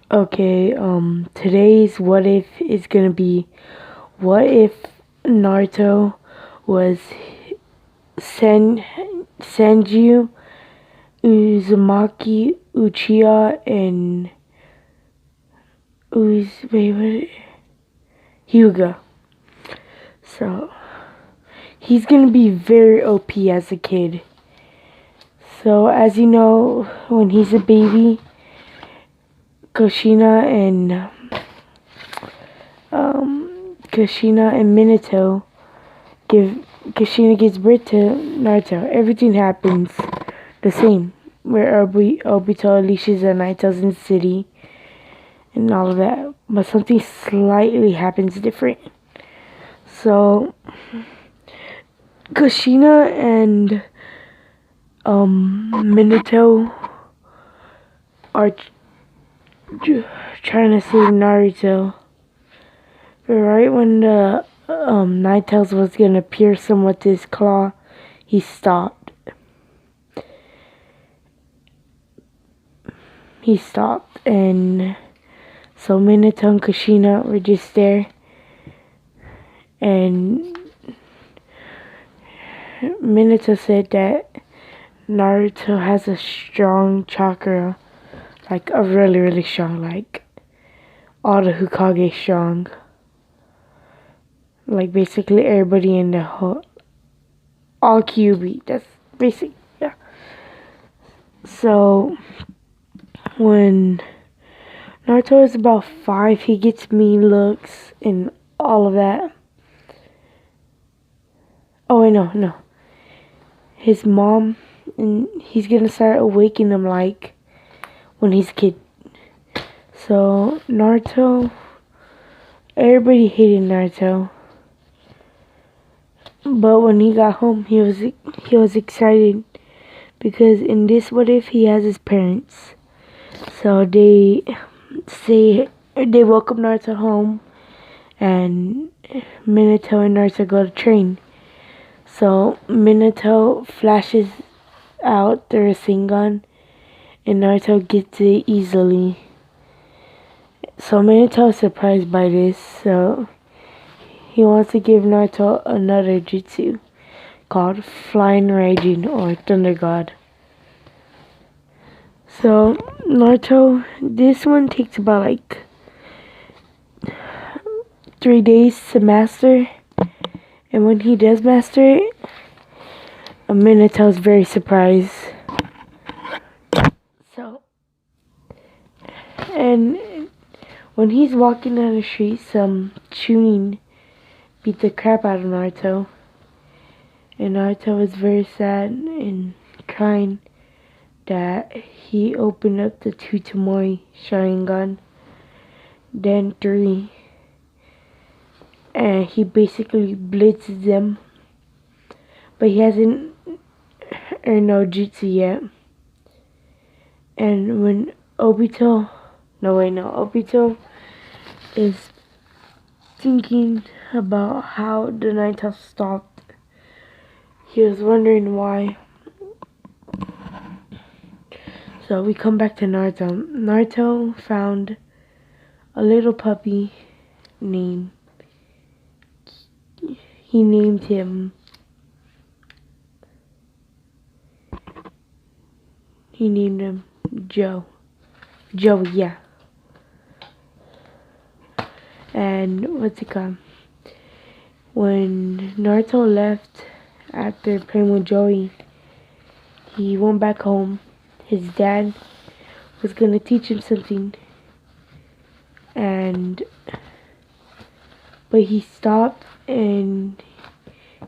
Okay, today's what if is gonna be what if Naruto was Sen Senju, Uzumaki, Uchiha, and Hyuga. So he's gonna be very OP as a kid. So as you know, when he's a baby, Kushina and Minato give Kushina gives birth to Naruto. Everything happens the same. Where Obito unleashes the Naruto's in the city and all of that. But something slightly happens different. So Kushina and Minato are trying to save Naruto. But right when the Ninetales was gonna pierce him with his claw, he stopped. And so Minato and Kushina were just there, and Minato said that Naruto has a strong chakra, like a really, really strong, like all the Hokage strong. Like basically everybody in the whole, all QB, that's basic, yeah. So when Naruto is about 5, he gets mean looks and all of that. Oh wait, no. His mom, and he's gonna start awakening him like when he's a kid. So Naruto, everybody hated Naruto. But when he got home, he was excited because in this what if he has his parents. So they welcome Naruto home, and Minato and Naruto go to train. So Minato flashes out the Rasengan, and Naruto gets it easily. So Minato is surprised by this, so he wants to give Naruto another jutsu called Flying Raging or Thunder God. So Naruto, this one takes about like 3 days to master, and when he does master it, Minato is very surprised. So, and when he's walking down the street, some Chunin beat the crap out of Naruto. And Naruto was very sad and crying that he opened up the two Tomoe Sharingan, then 3, and he basically blitzes them. But he hasn't earned no jutsu yet. And when Obito is thinking about how the Naruto stopped. He was wondering why. So we come back to Naruto. Naruto found a little puppy named. He named him. Joe. Joey, yeah. And what's it called? When Naruto left after playing with Joey, he went back home. His dad was gonna teach him something, but he stopped and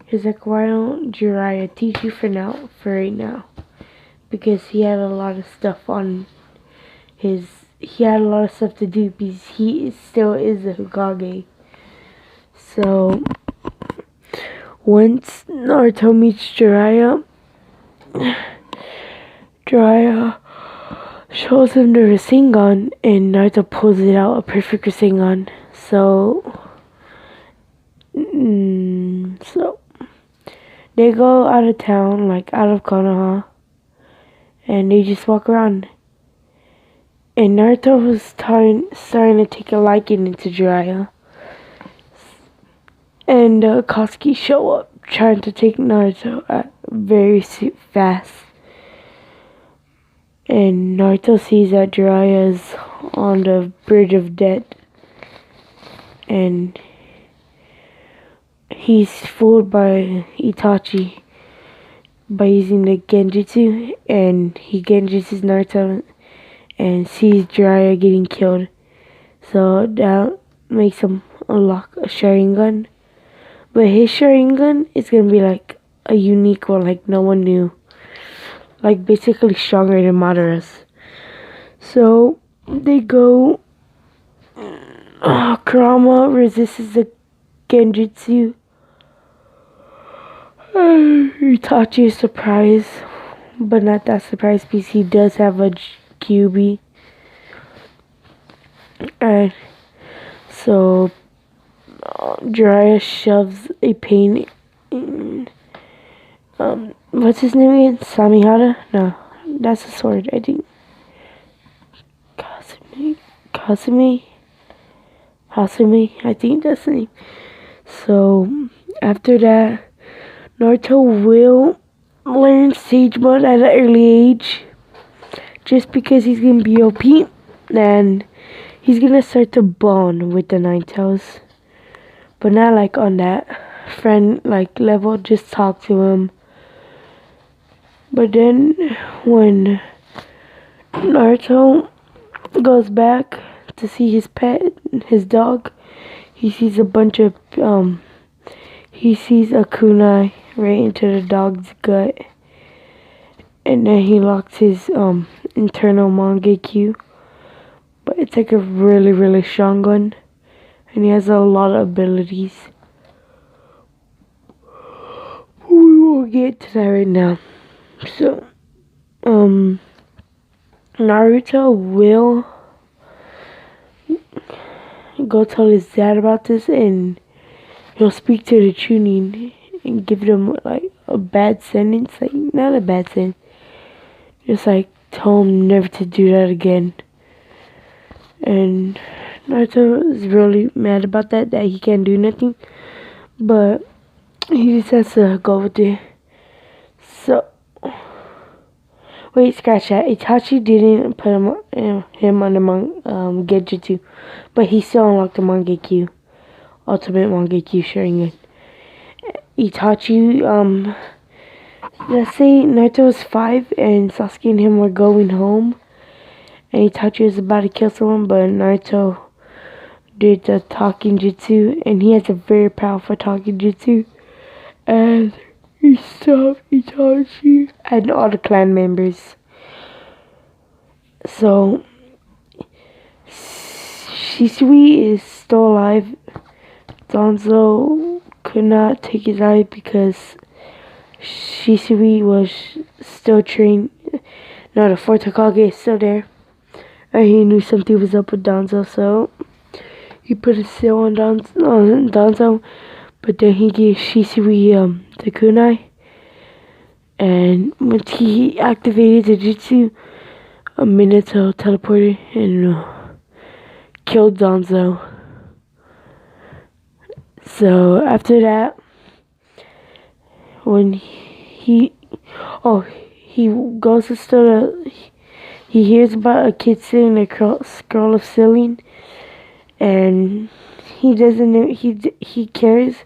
he's like, "Why don't Jiraiya teach you for right now?" Because he had a lot of stuff on he had a lot of stuff to do because he still is a Hokage. So once Naruto meets Jiraiya shows him the Rasengan, and Naruto pulls it out, a perfect Rasengan. So they go out of town, like out of Konoha, and they just walk around. And Naruto was starting to take a liking into Jiraiya. And Akatsuki show up trying to take Naruto very fast. And Naruto sees that Jiraiya is on the bridge of death. And he's fooled by Itachi by using the genjutsu. And he genjutsus Naruto and sees Jiraiya getting killed. So that makes him unlock a Sharingan. But his Sharingan is gonna be like a unique one, like no one knew. Like basically stronger than Madara's. So they go. Kurama resists the genjutsu. Itachi is surprised, but not that surprised because he does have a QB. And so Jiraiya shoves a pain in, what's his name again? Samihara? No, that's a sword, I think. Hasumi, I think that's the name. So after that, Naruto will learn Sage Mode at an early age, just because he's gonna be OP, and he's gonna start to bond with the Nine Tails, but not like on that friend like level. Just talk to him. But then when Naruto goes back to see his pet, his dog, he sees a bunch of he sees a kunai right into the dog's gut, and then he locks his internal Mangekyo. But it's like a really strong one, and he has a lot of abilities. We won't get to that right now. So Naruto will go tell his dad about this, and he'll speak to the Chunin and give them like a bad sentence, like not a bad sentence, just like tell him never to do that again. And Naruto is really mad about that he can't do nothing, but he just has to go with it. So wait, scratch that. Itachi didn't put him on the Genjutsu, but he still unlocked the Mangekyo, Ultimate Mangekyo Sharingan. Itachi, let's say Naruto was 5 and Sasuke and him were going home, and Itachi was about to kill someone, but Naruto did the talking jutsu, and he has a very powerful talking jutsu, and he stopped Itachi and all the clan members. So Shisui is still alive. Danzo could not take his life because Shisui was still trained. No, the fourth Hokage is still there. And he knew something was up with Danzo, so he put a seal on Danzo. But then he gave Shisui the kunai. And once he activated the jutsu, a Minato teleported and killed Danzo. So after that, when he goes to he hears about a kid sitting in a scroll of ceiling, and he doesn't know, he cares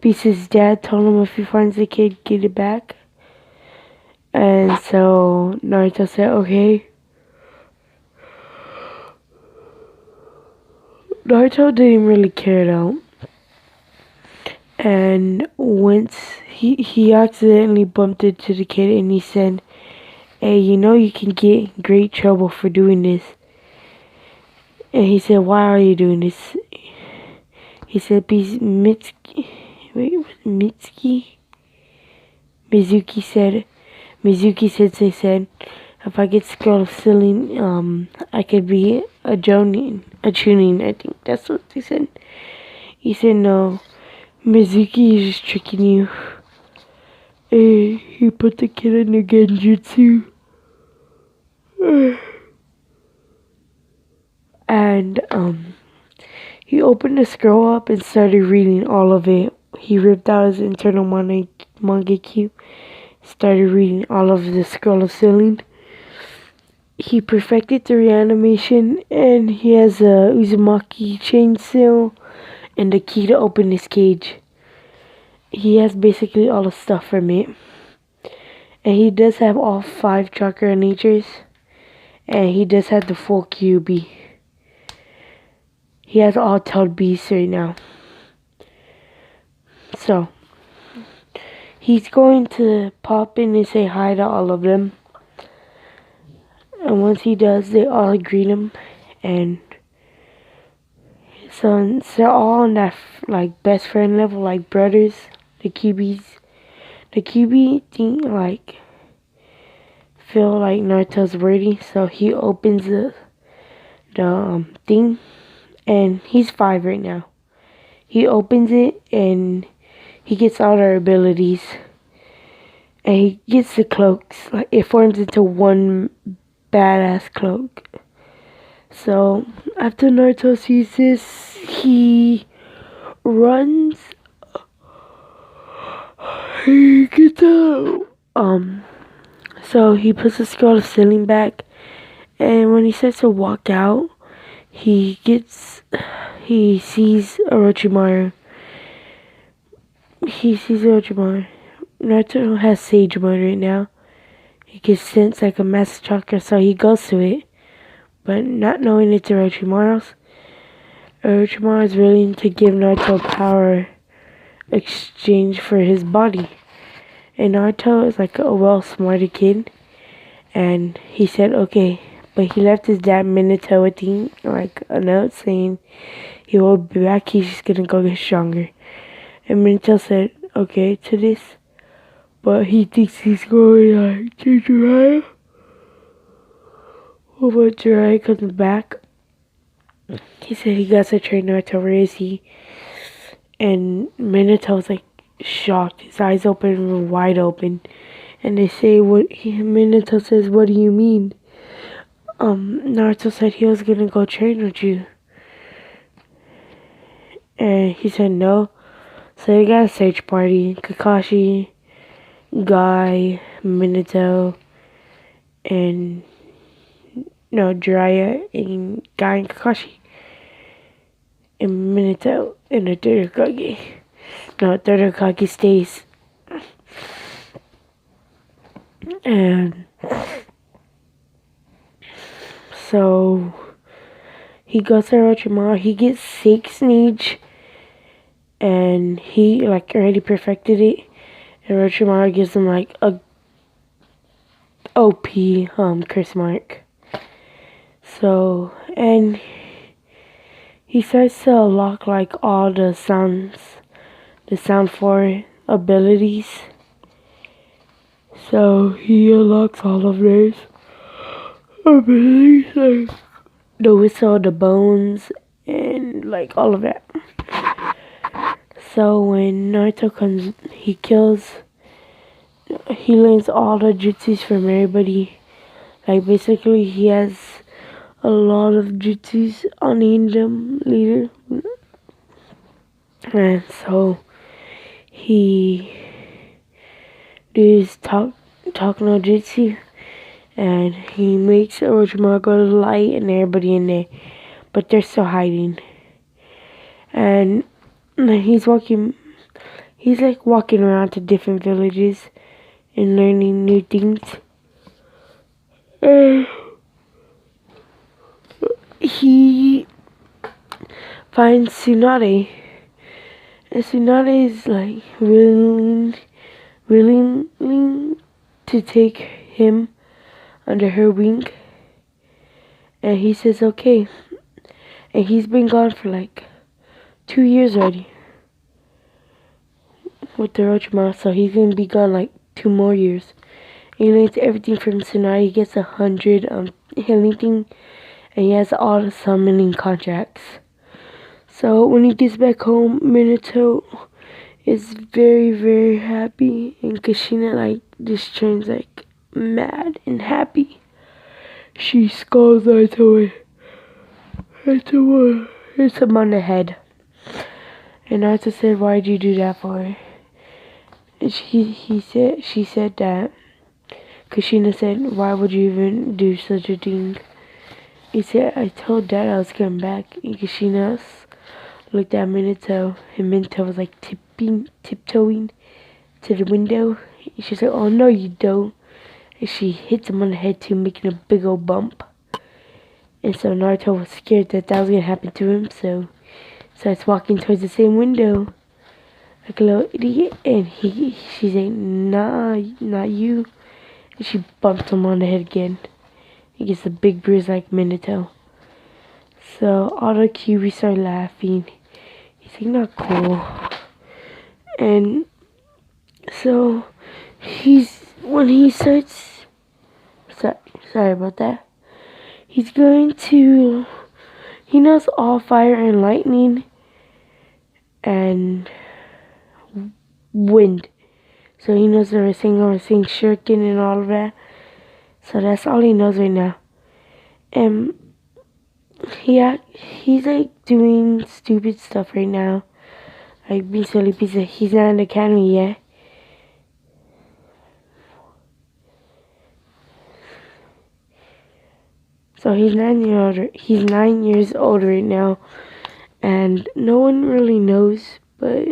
because his dad told him if he finds the kid, get it back. And so Naruto said, okay. Naruto didn't really care though. And once he accidentally bumped into the kid, and he said, hey, you know you can get in great trouble for doing this. And he said, why are you doing this? He said, because Mizuki said, if I get scroll of ceiling, I could be a Chunin, I think that's what they said. He said, no, Mizuki is just tricking you. He put the kid in the genjutsu. And he opened the scroll up and started reading all of it. He ripped out his internal mangekyo, started reading all of the scroll of sealing. He perfected the reanimation, and he has a Uzumaki chain seal and the key to open his cage. He has basically all the stuff from it. And he does have all 5 chakra natures. And he does have the full QB. He has all tailed beasts right now. So, he's going to pop in and say hi to all of them. And once he does, they all greet him. And so they're all on that like best friend level, like brothers, the QBs. The QB think like feel like Naruto's worthy, so he opens the thing, and he's 5 right now. He opens it and he gets all their abilities, and he gets the cloaks. Like it forms into one badass cloak. So after Naruto sees this, he runs. He gets out. So he puts the scroll of sealing back, and when he starts to walk out, he sees Orochimaru. Naruto has Sage Mode right now. He can sense like a master chakra, so he goes to it, but not knowing it's Orochimaru's. Orochimaru is willing to give Naruto power exchange for his body. And Naruto is like a well-smarted kid, and he said okay, but he left his dad Minato a thing, like a note saying he will be back, he's just gonna go get stronger. And Minato said okay to this, but he thinks he's going like to Jiraiya. When Jiraiya comes back, he said he got to train Naruto. Where is he? And Minato's like shocked. His eyes open wide open. And they say, Minato says, what do you mean? Naruto said he was gonna go train with you. And he said no. So they got a search party. Kakashi, Guy, Minato, and Jiraiya, and Guy and Kakashi. And Minato and the third Hokage. Third Hokage stays. And so he goes to Orochimaru. He gets 6 Neige, and he like already perfected it. And Orochimaru gives him like a OP curse mark. So, and he starts to unlock like all the sound 4 abilities. So he unlocks all of those abilities, like the whistle, the bones, and like all of that. So when Naruto comes, he learns all the jutsus from everybody. Like basically he has a lot of jutsus on the Indom leader. And so he does talk no jutsu, and he makes Orochimaru go to the light and everybody in there, but they're still hiding. And he's like walking around to different villages and learning new things. He finds Tsunade, and Tsunade is like willing to take him under her wing, and he says okay. And he's been gone for like 2 years already with the Orochimaru, so he's gonna be gone like 2 more years. And he learns everything from Tsunade. He gets 100 healing thing, and he has all the summoning contracts. So when he gets back home, Minato is very, very happy, and Kushina like just turns like mad and happy. She scolds Naruto away. hits him on the head. And Naruto said, "Why'd you do that for?" And she said that Kushina said, "Why would you even do such a thing?" He said, "I told Dad I was coming back." And Kushina looked at Minato, and Minato was like tiptoeing to the window. She said, "Oh no, you don't." And she hits him on the head too, making a big old bump. And so Naruto was scared that that was gonna happen to him, so starts walking towards the same window like a little idiot. And she's like, "Nah, not you." And she bumped him on the head again. He gets a big bruise like Minato. So all the Kyuubi start laughing. He's like, "Not cool." And so when he starts, sorry about that. He's going to, he knows all fire and lightning and wind. So he knows the Rasengan, Shuriken, and all of that. So that's all he knows right now. And he's like doing stupid stuff right now. Like being silly pizza. He's not in the academy yet. So he's 9 years old right now. And no one really knows, but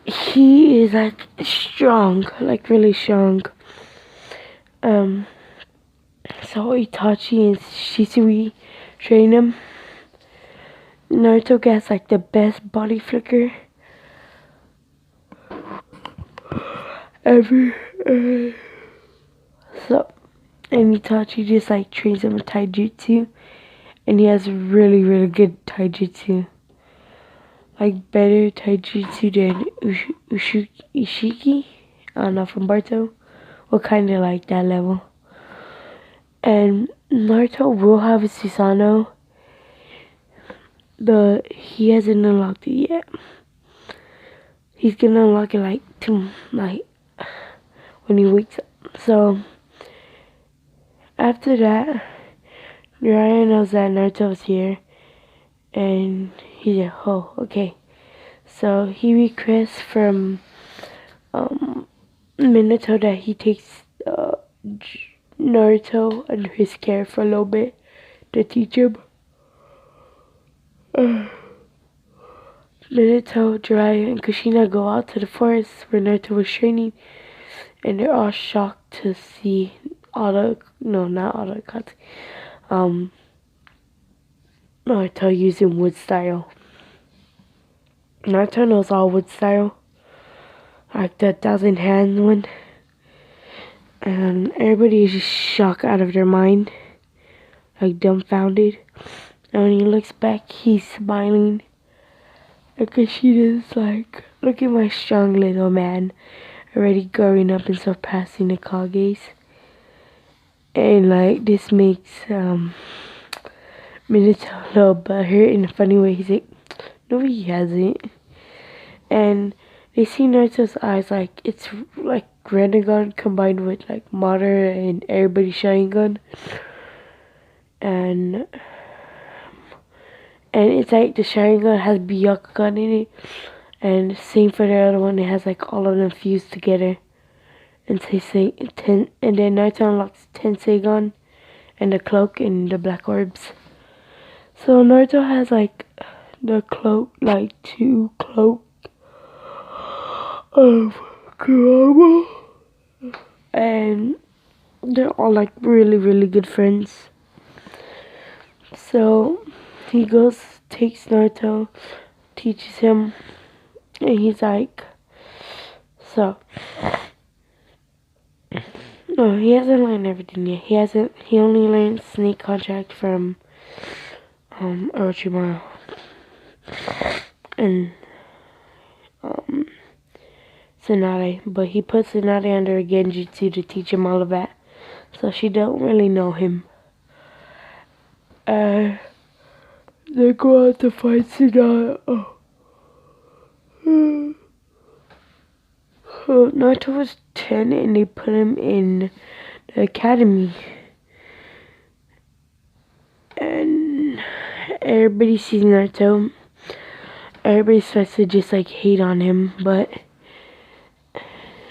he is like strong, like really strong. So Itachi and Shisui train him. Naruto gets like the best body flicker ever. So, and Itachi just like trains him with taijutsu, and he has really, really good taijutsu. Like better taijutsu than Ishiki. I don't know, from Barto. Well, kind of like that level. And Naruto will have a Susanoo. He hasn't unlocked it yet. He's gonna unlock it like tonight when he wakes up. So after that, Jiraiya knows that Naruto's here, and he's like, "Oh, okay." So he requests from Minato that he takes Naruto under his care for a little bit to teach him. Minato, Jiraiya, and Kushina go out to the forest where Naruto was training, and they're all shocked to see not all the Akatsuki, Naruto using wood style. Naruto knows all wood style, like the 1,000 hand one, and everybody is just shocked out of their mind, like dumbfounded. And when he looks back, he's smiling. And Kushina's like, "Look at my strong little man, already growing up and surpassing the Kages." And like, this makes Minato a little butthurt in a funny way. He's like, "No, he hasn't." And they see Naruto's eyes like it's like Rinnegan combined with like Madara and everybody's Sharingan. And it's like the Sharingan has Byakugan in it. And same for the other one, it has like all of them fused together. And and then Naruto unlocks Tenseigan and the cloak and the black orbs. So Naruto has like the cloak, like 2 cloak of Kurama. And they're all like really, really good friends. So he takes Naruto, teaches him, and he's like, no, he hasn't learned everything yet. He only learned snake contract from Orochimaru. And Tsunade, but he puts Tsunade under a genjutsu to teach him all of that. So she don't really know him. They go out to fight Tsunade. Naruto was 10 and they put him in the academy. And everybody sees Naruto. Everybody starts to just like hate on him, but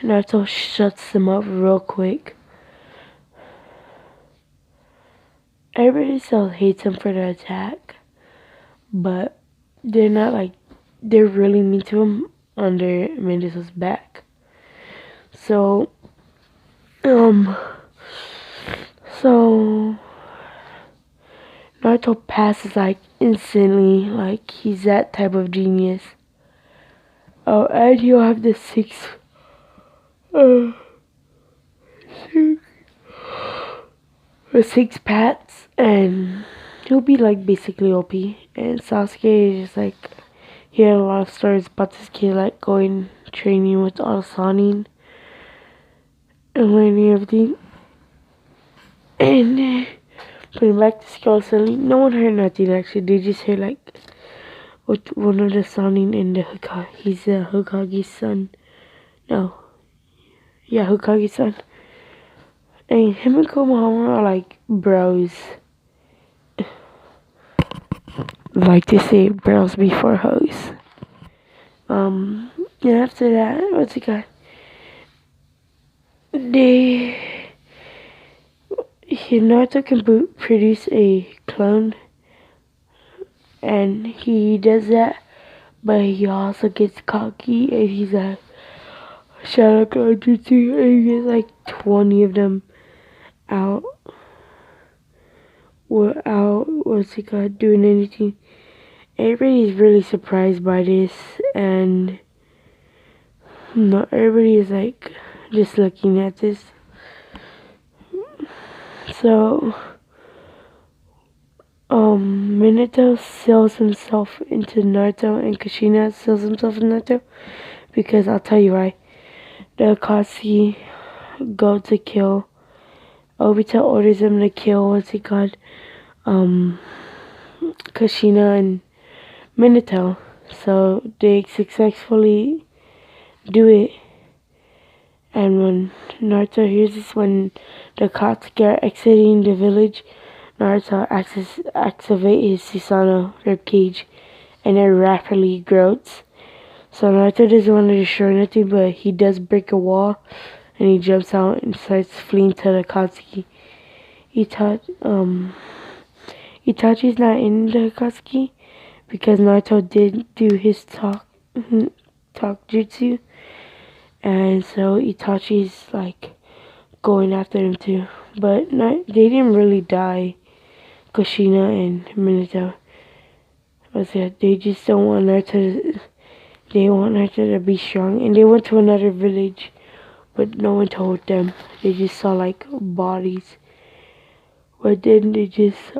Naruto shuts them up real quick. Everybody still hates him for the attack, but they're not like, they're really mean to him under Mendesa's back. So, so Naruto passes like instantly, like he's that type of genius. Oh, and he'll have the uh, six pats, and he'll be like basically OP. And Sasuke is just like, he had a lot of stories about this kid like going training with all Sannin and learning everything. And putting back to school suddenly, no one heard nothing actually. They just heard like with one of the Sannin and the Hokage. He's the Hokage's son. No. Yeah, Hokage's son. And him and Konoha are like bros. Like to say bros before hoes. And after that, what's it got? Naruto can produce a clone, and he does that, but he also gets cocky, and he's like, Shadow Clone Jutsu, and he gets like 20 of them out without, what's it called, doing anything. Everybody's really surprised by this, and not everybody is like just looking at this. So, Minato sells himself into Naruto, and Kushina sells himself into Naruto, because I'll tell you why. The Akatsuki go to kill. Obito orders them to kill, what's he called? Kushina and Minato. So they successfully do it. And when Naruto hears this, when the Akatsuki are exiting the village, Naruto activates his Susanoo ribcage, and it rapidly grows. So Naruto doesn't want to destroy nothing, but he does break a wall, and he jumps out and starts fleeing to the Akatsuki. Itachi's not in the Akatsuki because Naruto did do his talk jutsu, and so Itachi's like going after him too. But they didn't really die, Kushina and Minato. They just don't want Naruto. They want Naruto to be strong, and they went to another village, but no one told them. They just saw like bodies, but then they just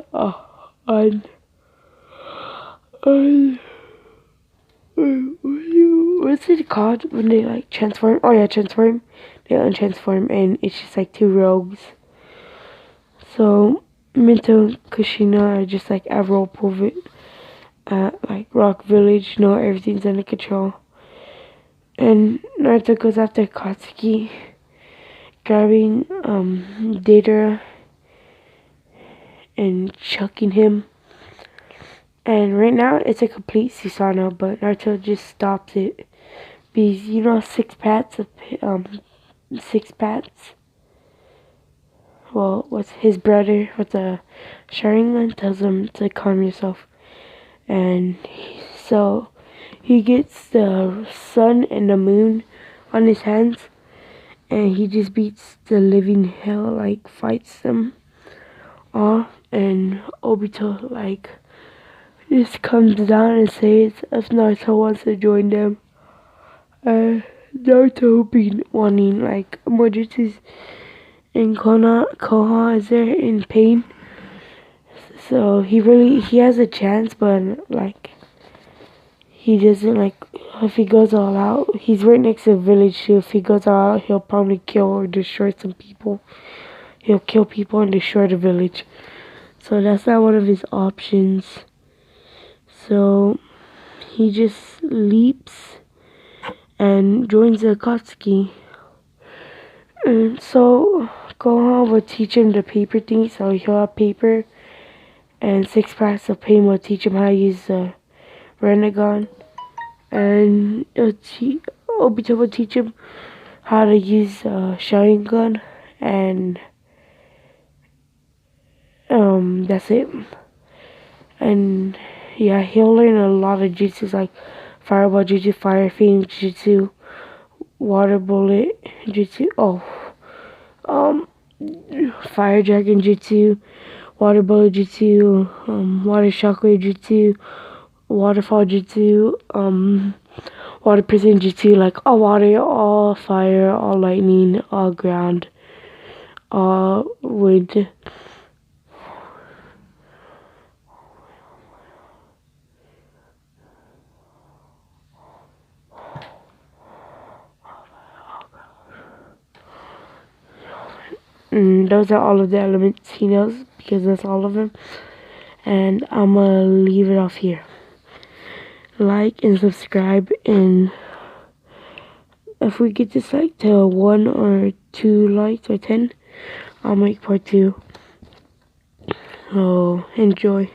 what's it called when they like transform? Oh yeah, transform. They untransform, and it's just like two rogues. So Minto and Kushina are just like at Whirlpool at like Rock Village. No, everything's under control. And Naruto goes after Akatsuki, grabbing Deidara and chucking him. And right now it's a complete Susanoo, but Naruto just stops it. Because you know six pats. Well, what's his brother with the Sharingan tells him to calm yourself. And so he gets the sun and the moon on his hands, and he just beats the living hell, like fights them all. And Obito like just comes down and says if Naruto wants to join them. Naruto been wanting like emergencies, and Konoha is there in pain. So he has a chance, but like he doesn't like, if he goes all out, he's right next to the village too. If he goes all out, he'll probably kill or destroy some people. He'll kill people and destroy the village. So that's not one of his options. So he just leaps and joins the Akatsuki. And so Konoha will teach him the paper thing, so he'll have paper, and 6 packs of pain will teach him how to use the Renegon. And Obito will teach him how to use Sharingan, and that's it. And yeah, he'll learn a lot of jutsus like Fireball Jutsu, Fire Fiend Jutsu, Water Bullet Jutsu. Fire Dragon Jutsu, Water Bullet Jutsu, Water Shockwave Jutsu, Waterfall Jutsu, Water Prison Jutsu, like all water, all fire, all lightning, all ground, all wind. And those are all of the elements he knows, because that's all of them. And I'm gonna leave it off here. Like and subscribe, and if we get this like to 1 or 2 likes or 10, I'll make part 2. So enjoy.